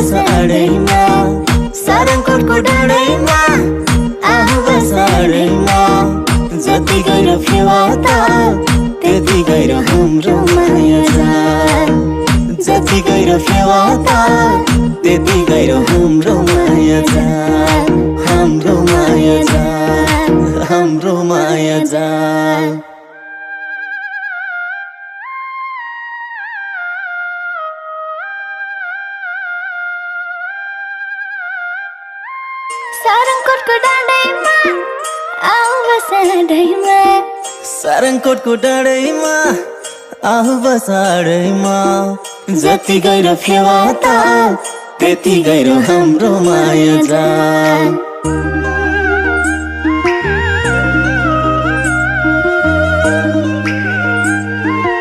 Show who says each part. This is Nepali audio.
Speaker 1: बसाडैमा सारङकोटको डाँडैमा आऊ बसाडैमा जति गहिरो फेवा त त्यति गहिरो हाम्रो माया जाल जति गहिरो फेवा त त्यति गहिरो हाम्रो माया जाल हाम्रो माया जाल हाम्रो माया जाल
Speaker 2: सारङकोटको डाँडैमा आऊ बसाडैमा
Speaker 1: सारङकोटको डाँडैमा आऊ बसाडैमा जति गहिरो फेवा त त्यति गहिरो हाम्रो माया जाल।